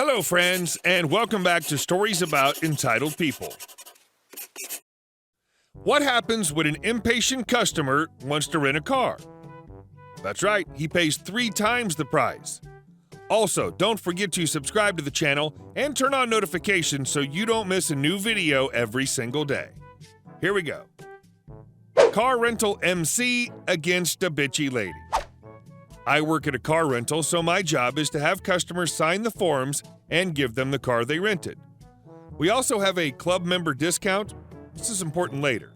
Hello, friends, and welcome back to Stories About Entitled People. What happens when an impatient customer wants to rent a car? That's right, he pays 3 times the price. Also, don't forget to subscribe to the channel and turn on notifications so you don't miss a new video every single day. Here we go. Car rental MC against a bitchy lady. I work at a car rental, so my job is to have customers sign the forms and give them the car they rented. We also have a club member discount. This is important later.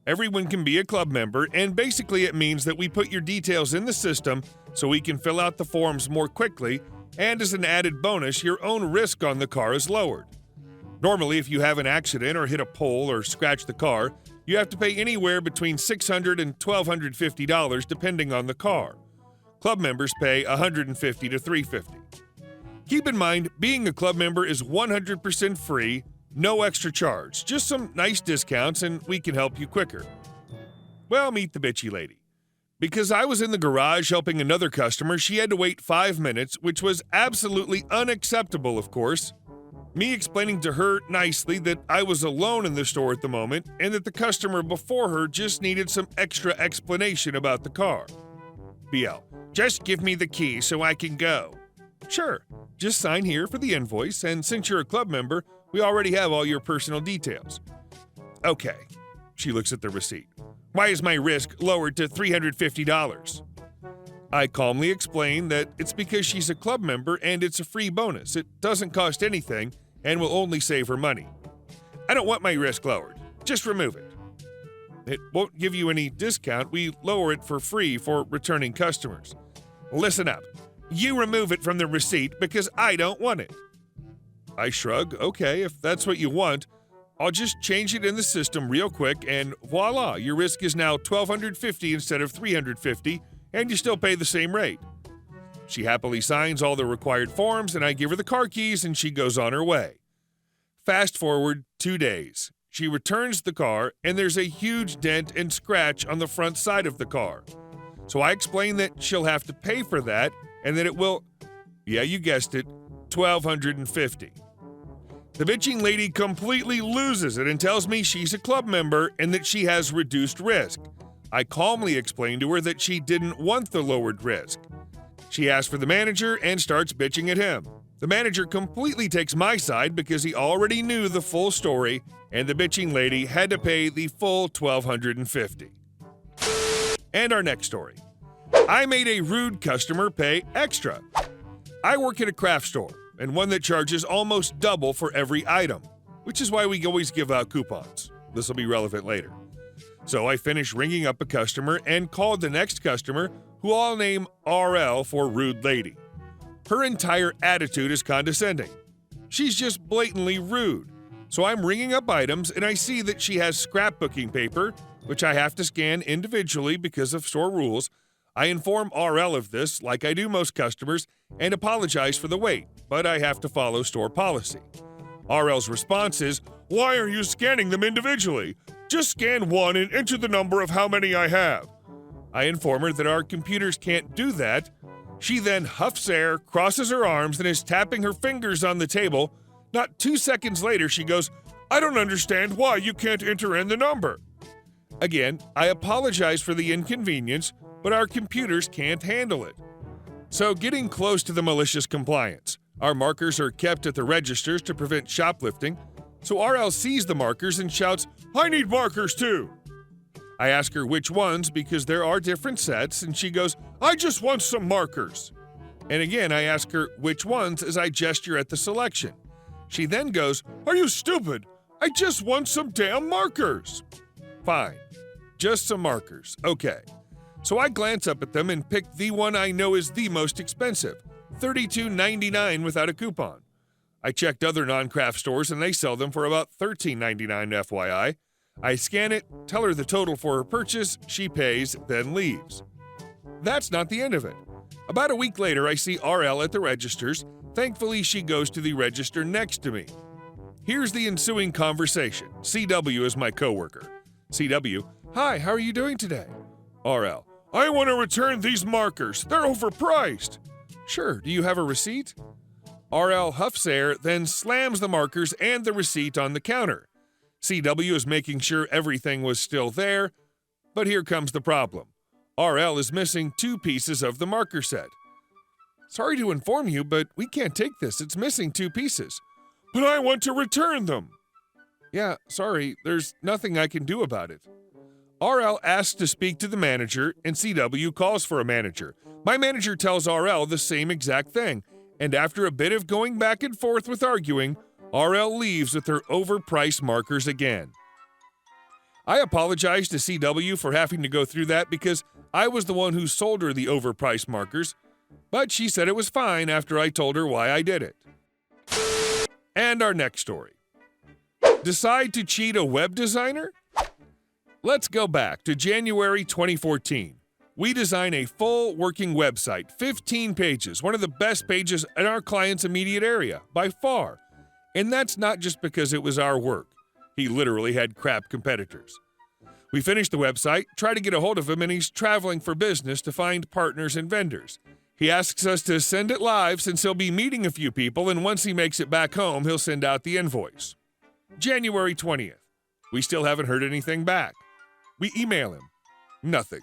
Everyone can be a club member, and basically it means that we put your details in the system so we can fill out the forms more quickly, and as an added bonus, your own risk on the car is lowered. Normally, if you have an accident or hit a pole or scratch the car, you have to pay anywhere between $600 and $1,250 depending on the car. Club members pay $150 to $350. Keep in mind, being a club member is 100% free, no extra charge, just some nice discounts, and we can help you quicker. Well, meet the bitchy lady. Because I was in the garage helping another customer, she had to wait 5 minutes, which was absolutely unacceptable, of course. Me explaining to her nicely that I was alone in the store at the moment and that the customer before her just needed some extra explanation about the car. BL, just give me the key so I can go. Sure, just sign here for the invoice, and since you're a club member, we already have all your personal details. Okay, she looks at the receipt. Why is my risk lowered to $350? I calmly explain that it's because she's a club member and it's a free bonus. It doesn't cost anything and will only save her money. I don't want my risk lowered. Just remove it. It won't give you any discount. We lower it for free for returning customers. Listen up. You remove it from the receipt because I don't want it. I shrug. Okay, if that's what you want, I'll just change it in the system real quick and voila, your risk is now $1,250 instead of $350 and you still pay the same rate. She happily signs all the required forms and I give her the car keys and she goes on her way. Fast forward 2 days. She returns the car and there's a huge dent and scratch on the front side of the car. So I explain that she'll have to pay for that and that it will, yeah, you guessed it, $1,250. The bitching lady completely loses it and tells me she's a club member and that she has reduced risk. I calmly explain to her that she didn't want the lowered risk. She asks for the manager and starts bitching at him. The manager completely takes my side because he already knew the full story and the bitching lady had to pay the full $1,250. And our next story. I made a rude customer pay extra. I work at a craft store and one that charges almost double for every item, which is why we always give out coupons. This will be relevant later. So I finished ringing up a customer and called the next customer, who I'll name RL for rude lady. Her entire attitude is condescending. She's just blatantly rude. So I'm ringing up items and I see that she has scrapbooking paper, which I have to scan individually because of store rules. I inform RL of this, like I do most customers, and apologize for the wait, but I have to follow store policy. RL's response is, "Why are you scanning them individually? Just scan one and enter the number of how many I have." I inform her that our computers can't do that. She then huffs air, crosses her arms, and is tapping her fingers on the table. Not 2 seconds later, she goes, "I don't understand why you can't enter in the number." Again, I apologize for the inconvenience, but our computers can't handle it. So getting close to the malicious compliance. Our markers are kept at the registers to prevent shoplifting, so RL sees the markers and shouts, "I need markers too." I ask her which ones because there are different sets, and she goes, "I just want some markers." And again, I ask her which ones as I gesture at the selection. She then goes, "Are you stupid? I just want some damn markers." Fine, just some markers, okay. So I glance up at them and pick the one I know is the most expensive, $32.99 without a coupon. I checked other non-craft stores and they sell them for about $13.99 FYI. I scan it, tell her the total for her purchase, she pays, then leaves. That's not the end of it. About a week later, I see RL at the registers. Thankfully, she goes to the register next to me. Here's the ensuing conversation. CW is my coworker. CW, "Hi, how are you doing today?" RL, "I want to return these markers. They're overpriced." "Sure, do you have a receipt?" RL huffs air, then slams the markers and the receipt on the counter. CW is making sure everything was still there, but here comes the problem. RL is missing 2 pieces of the marker set. Sorry to inform you, but we can't take this. It's missing 2 pieces. But I want to return them. Yeah, sorry, there's nothing I can do about it. RL asks to speak to the manager, and CW calls for a manager. My manager tells RL the same exact thing, and after a bit of going back and forth with arguing, RL leaves with her overpriced markers again. I apologize to CW for having to go through that because I was the one who sold her the overpriced markers, but she said it was fine after I told her why I did it. And our next story. Decide to cheat a web designer? Let's go back to January 2014. We design a full working website, 15 pages, one of the best pages in our client's immediate area, by far. And that's not just because it was our work. He literally had crap competitors. We finished the website, try to get a hold of him, and he's traveling for business to find partners and vendors. He asks us to send it live since he'll be meeting a few people, and once he makes it back home, he'll send out the invoice. January 20th. We still haven't heard anything back. We email him. Nothing.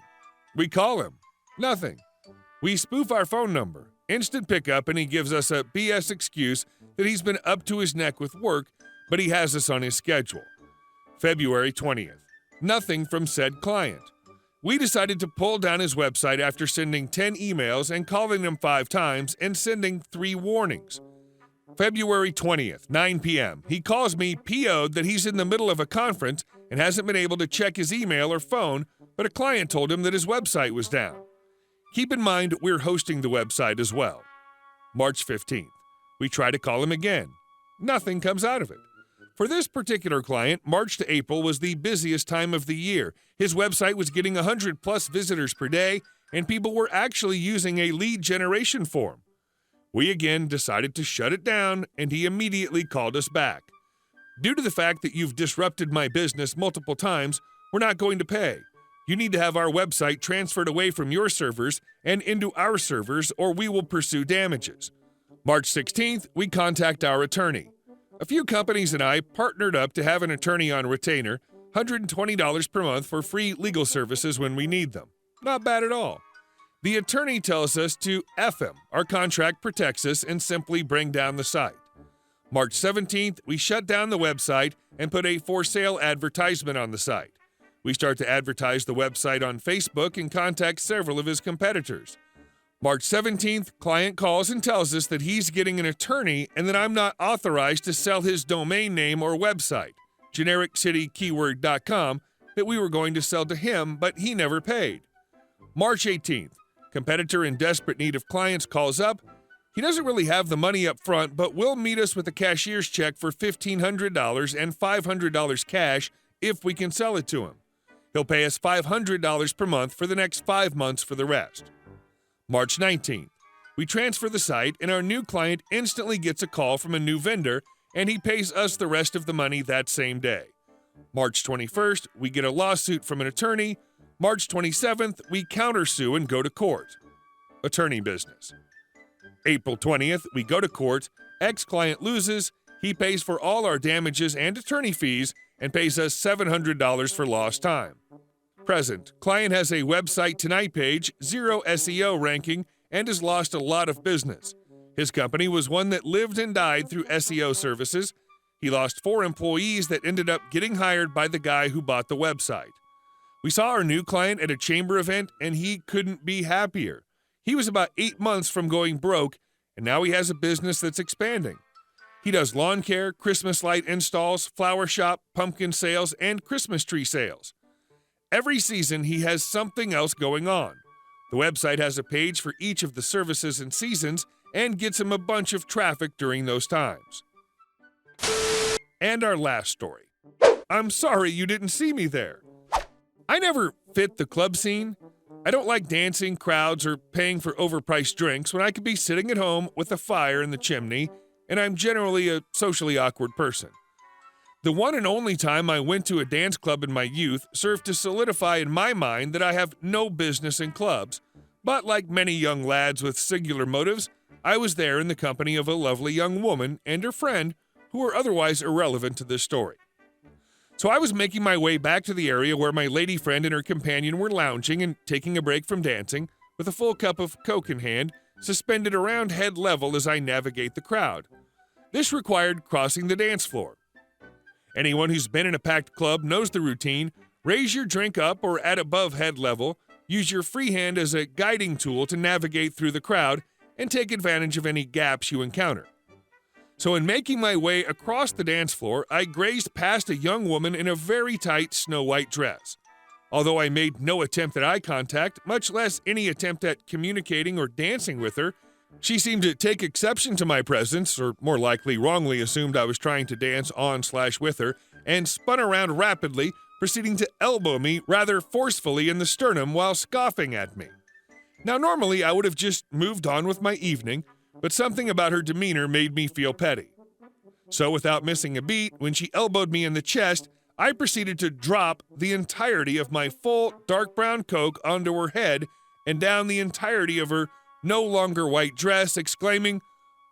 We call him. Nothing. We spoof our phone number. Instant pickup, and he gives us a BS excuse that he's been up to his neck with work, but he has us on his schedule. February 20th. Nothing from said client. We decided to pull down his website after sending 10 emails and calling him 5 times and sending 3 warnings. February 20th, 9 p.m. He calls me PO'd that he's in the middle of a conference and hasn't been able to check his email or phone, but a client told him that his website was down. Keep in mind, we're hosting the website as well. March 15th. We try to call him again. Nothing comes out of it. For this particular client, March to April was the busiest time of the year. His website was getting 100+ visitors per day, and people were actually using a lead generation form. We again decided to shut it down, and he immediately called us back. Due to the fact that you've disrupted my business multiple times, we're not going to pay. You need to have our website transferred away from your servers and into our servers, or we will pursue damages. March 16th, we contact our attorney. A few companies and I partnered up to have an attorney on retainer, $120 per month for free legal services when we need them. Not bad at all. The attorney tells us to F him. Our contract protects us and simply bring down the site. March 17th, we shut down the website and put a for sale advertisement on the site. We start to advertise the website on Facebook and contact several of his competitors. March 17th, client calls and tells us that he's getting an attorney and that I'm not authorized to sell his domain name or website, genericcitykeyword.com, that we were going to sell to him, but he never paid. March 18th, competitor in desperate need of clients calls up. He doesn't really have the money up front, but will meet us with a cashier's check for $1,500 and $500 cash if we can sell it to him. He'll pay us $500 per month for the next 5 months for the rest. March 19th, we transfer the site and our new client instantly gets a call from a new vendor and he pays us the rest of the money that same day. March 21st, we get a lawsuit from an attorney. March 27th, we countersue and go to court. Attorney business. April 20th, we go to court. Ex-client loses. He pays for all our damages and attorney fees and pays us $700 for lost time. Present. Client has a website tonight page, 0 SEO ranking, and has lost a lot of business. His company was one that lived and died through SEO services. He lost 4 employees that ended up getting hired by the guy who bought the website. We saw our new client at a chamber event, and he couldn't be happier. He was about 8 months from going broke, and now he has a business that's expanding. He does lawn care, Christmas light installs, flower shop, pumpkin sales, and Christmas tree sales. Every season, he has something else going on. The website has a page for each of the services and seasons and gets him a bunch of traffic during those times. And our last story. I'm sorry you didn't see me there. I never fit the club scene. I don't like dancing, crowds, or paying for overpriced drinks when I could be sitting at home with a fire in the chimney, and I'm generally a socially awkward person. The one and only time I went to a dance club in my youth served to solidify in my mind that I have no business in clubs, but like many young lads with singular motives, I was there in the company of a lovely young woman and her friend who were otherwise irrelevant to this story. So I was making my way back to the area where my lady friend and her companion were lounging and taking a break from dancing, with a full cup of Coke in hand, suspended around head level as I navigate the crowd. This required crossing the dance floor. Anyone who's been in a packed club knows the routine. Raise your drink up or at above head level, use your free hand as a guiding tool to navigate through the crowd, and take advantage of any gaps you encounter. So in making my way across the dance floor, I grazed past a young woman in a very tight snow-white dress. Although I made no attempt at eye contact, much less any attempt at communicating or dancing with her, she seemed to take exception to my presence, or more likely wrongly assumed I was trying to dance on/with her, and spun around rapidly, proceeding to elbow me rather forcefully in the sternum while scoffing at me. Now normally I would have just moved on with my evening, but something about her demeanor made me feel petty. So without missing a beat, when she elbowed me in the chest, I proceeded to drop the entirety of my full dark brown Coke onto her head and down the entirety of her no longer white dress, exclaiming,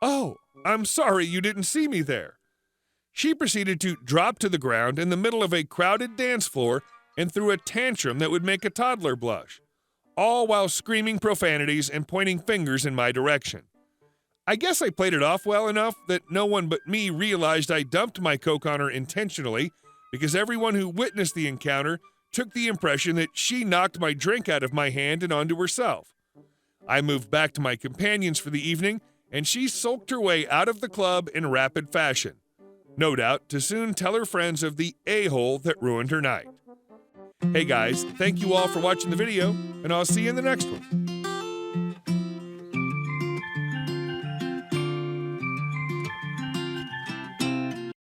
"Oh, I'm sorry you didn't see me there." She proceeded to drop to the ground in the middle of a crowded dance floor and threw a tantrum that would make a toddler blush, all while screaming profanities and pointing fingers in my direction. I guess I played it off well enough that no one but me realized I dumped my Coke on her intentionally, because everyone who witnessed the encounter took the impression that she knocked my drink out of my hand and onto herself. I moved back to my companions for the evening, and she sulked her way out of the club in rapid fashion, no doubt to soon tell her friends of the a-hole that ruined her night. Hey guys, thank you all for watching the video, and I'll see you in the next one.